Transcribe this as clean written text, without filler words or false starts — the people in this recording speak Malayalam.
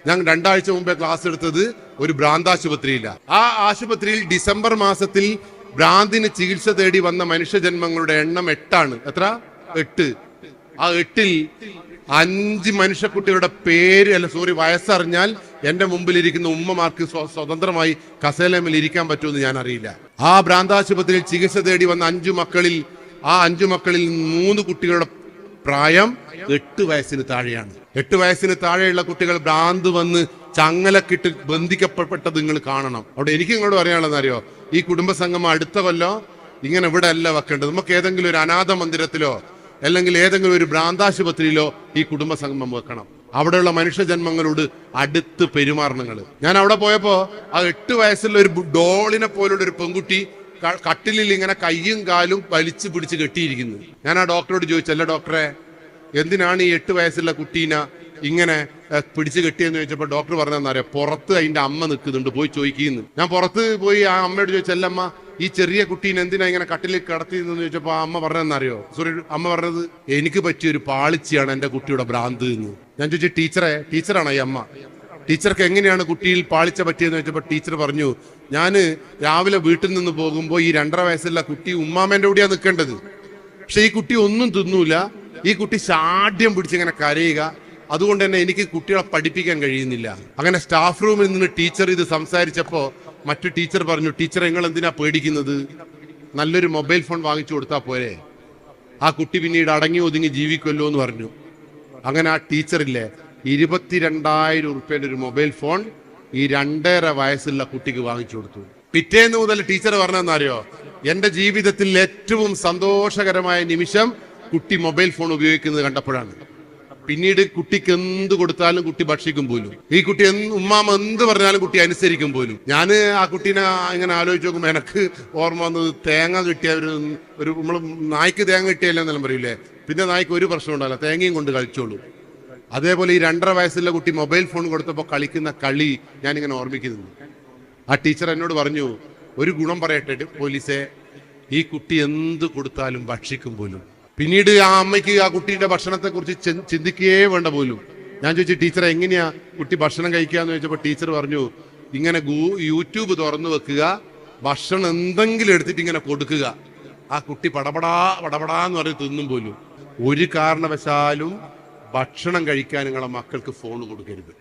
ഞാൻ 2 ആഴ്ച മുമ്പേ ക്ലാസ് എടുത്തത് ഒരു ഭ്രാന്താശുപത്രിയില്ല. ആ ആശുപത്രിയിൽ ഡിസംബർ മാസത്തിൽ ഭ്രാന്തിന് ചികിത്സ തേടി വന്ന മനുഷ്യജന്മങ്ങളുടെ എണ്ണം 8 എത്ര? 8. ആ 8ൽ 5 മനുഷ്യക്കുട്ടികളുടെ വയസ്സറിഞ്ഞാൽ എന്റെ മുമ്പിൽ ഇരിക്കുന്ന ഉമ്മമാർക്ക് സ്വതന്ത്രമായി കസേലമേൽ ഇരിക്കാൻ പറ്റുമെന്ന് ഞാൻ അറിയില്ല. ആ ഭ്രാന്താശുപത്രിയിൽ ചികിത്സ തേടി വന്ന 5 മക്കളിൽ 3 കുട്ടികളുടെ പ്രായം 8 വയസ്സിന് താഴെയാണ്. 8 വയസ്സിന് താഴെയുള്ള കുട്ടികൾ ഭ്രാന്ത് വന്ന് ചങ്ങലക്കിട്ട് ബന്ധിക്കപ്പെട്ടത് നിങ്ങൾ കാണണം. അവിടെ എനിക്ക് നിങ്ങളോട് പറയാനുള്ളതെന്ന് അറിയോ, ഈ കുടുംബ സംഗമം അടുത്ത കൊല്ലം ഇങ്ങനെ ഇവിടെ അല്ല വെക്കേണ്ടത്. നമുക്ക് ഏതെങ്കിലും ഒരു അനാഥ മന്ദിരത്തിലോ അല്ലെങ്കിൽ ഏതെങ്കിലും ഒരു ഭ്രാന്താശുപത്രിയിലോ ഈ കുടുംബ സംഗമം വെക്കണം. അവിടെയുള്ള മനുഷ്യജന്മങ്ങളോട് അടുത്ത് പെരുമാറണങ്ങൾ. ഞാൻ അവിടെ പോയപ്പോ ആ 8 വയസ്സുള്ള ഒരു ഡോളിനെ പോലുള്ള ഒരു പെൺകുട്ടി കട്ടിലിൽ ഇങ്ങനെ കയ്യും കാലും വലിച്ചു പിടിച്ച് കെട്ടിയിരിക്കുന്നു. ഞാൻ ആ ഡോക്ടറോട് ചോദിച്ചു, അല്ല ഡോക്ടറെ, എന്തിനാണ് ഈ 8 വയസ്സുള്ള കുട്ടീനെ ഇങ്ങനെ പിടിച്ചു കെട്ടിയെന്ന് ചോദിച്ചപ്പോൾ ഡോക്ടർ പറഞ്ഞതെന്നറിയാം, പുറത്ത് അതിന്റെ അമ്മ നിൽക്കുന്നുണ്ട്, പോയി ചോദിക്കുന്നു. ഞാൻ പുറത്ത് പോയി ആ അമ്മയോട് ചോദിച്ചല്ലമ്മ, ഈ ചെറിയ കുട്ടീനെ എന്തിനാ ഇങ്ങനെ കട്ടിലിൽ കിടത്തിയെന്ന് ചോദിച്ചപ്പോ ആ അമ്മ പറഞ്ഞതെന്നറിയോ? അമ്മ പറഞ്ഞത്, എനിക്ക് പറ്റിയൊരു പാളിച്ചയാണ് എന്റെ കുട്ടിയുടെ ഭ്രാന്ത് എന്ന്. ഞാൻ ചോദിച്ചു, ടീച്ചറാണ് ഈ അമ്മ, ടീച്ചർക്ക് എങ്ങനെയാണ് കുട്ടിയിൽ പാളിച്ച പറ്റിയെന്ന് ചോദിച്ചപ്പോൾ ടീച്ചർ പറഞ്ഞു, ഞാന് രാവിലെ വീട്ടിൽ നിന്ന് പോകുമ്പോൾ ഈ 2.5 വയസ്സുള്ള കുട്ടി ഉമ്മാമേന്റെ കൂടെയാണ് നിൽക്കേണ്ടത്. പക്ഷെ ഈ കുട്ടി ഒന്നും തിന്നൂല, ഈ കുട്ടി ശാഠ്യം പിടിച്ചിങ്ങനെ കരയുക. അതുകൊണ്ട് തന്നെ എനിക്ക് കുട്ടികളെ പഠിപ്പിക്കാൻ കഴിയുന്നില്ല. അങ്ങനെ സ്റ്റാഫ് റൂമിൽ നിന്ന് ടീച്ചർ ഇത് സംസാരിച്ചപ്പോ മറ്റു ടീച്ചർ പറഞ്ഞു, ടീച്ചർ നിങ്ങൾ എന്തിനാ പേടിക്കുന്നത്, നല്ലൊരു മൊബൈൽ ഫോൺ വാങ്ങിച്ചു കൊടുത്താൽ പോരെ, ആ കുട്ടി പിന്നീട് അടങ്ങി ഒതുങ്ങി ജീവിക്കുമല്ലോ എന്ന് പറഞ്ഞു. അങ്ങനെ ആ ടീച്ചറില്ലേ 22,000 ഉറുപ്പ്യന്റെ ഒരു മൊബൈൽ ഫോൺ ഈ 2.5 വയസ്സുള്ള കുട്ടിക്ക് വാങ്ങിച്ചു കൊടുത്തു. പിറ്റേന്ന് മുതൽ ടീച്ചർ പറഞ്ഞതെന്നറിയോ, എന്റെ ജീവിതത്തിൽ ഏറ്റവും സന്തോഷകരമായ നിമിഷം കുട്ടി മൊബൈൽ ഫോൺ ഉപയോഗിക്കുന്നത് കണ്ടപ്പോഴാണ്. പിന്നീട് കുട്ടിക്ക് എന്ത് കൊടുത്താലും കുട്ടി ഭക്ഷിക്കും പോലും. ഈ കുട്ടി ഉമ്മാമ എന്ത് പറഞ്ഞാലും കുട്ടി അനുസരിക്കും പോലും. ഞാൻ ആ കുട്ടീനെ ഇങ്ങനെ ആലോചിച്ച് നോക്കുമ്പോൾ എനിക്ക് ഓർമ്മ വന്നത്, തേങ്ങ കിട്ടിയ ഒരു നമ്മൾ നായ്ക്ക് തേങ്ങ കിട്ടിയല്ലേ എന്നെല്ലാം പറയൂലേ, പിന്നെ നായ്ക്ക് ഒരു പ്രശ്നം ഉണ്ടാവില്ല, തേങ്ങയും കൊണ്ട് കളിച്ചോളൂ. അതേപോലെ ഈ 2.5 വയസ്സുള്ള കുട്ടി മൊബൈൽ ഫോൺ കൊടുത്തപ്പോൾ കളിക്കുന്ന കളി ഞാനിങ്ങനെ ഓർമ്മിക്കുന്നു. ആ ടീച്ചർ എന്നോട് പറഞ്ഞു, ഒരു ഗുണം പറയട്ടെ പോലീസെ, ഈ കുട്ടി എന്ത് കൊടുത്താലും ഭക്ഷിക്കും പോലും. പിന്നീട് ആ അമ്മയ്ക്ക് ആ കുട്ടിയുടെ ഭക്ഷണത്തെ കുറിച്ച് ചിന്തിക്കുകയേ വേണ്ട പോലും. ഞാൻ ചോദിച്ചു, ടീച്ചറെ എങ്ങനെയാ കുട്ടി ഭക്ഷണം കഴിക്കുക എന്ന് ചോദിച്ചപ്പോൾ ടീച്ചർ പറഞ്ഞു, ഇങ്ങനെ യൂട്യൂബ് തുറന്നു വെക്കുക, ഭക്ഷണം എന്തെങ്കിലും എടുത്തിട്ട് ഇങ്ങനെ കൊടുക്കുക, ആ കുട്ടി പടപടാന്ന് പറഞ്ഞ് തിന്നും പോലും. ഒരു കാരണവശാലും ഭക്ഷണം കഴിക്കാൻ നിങ്ങളെ മക്കൾക്ക് ഫോൺ കൊടുക്കരുത്.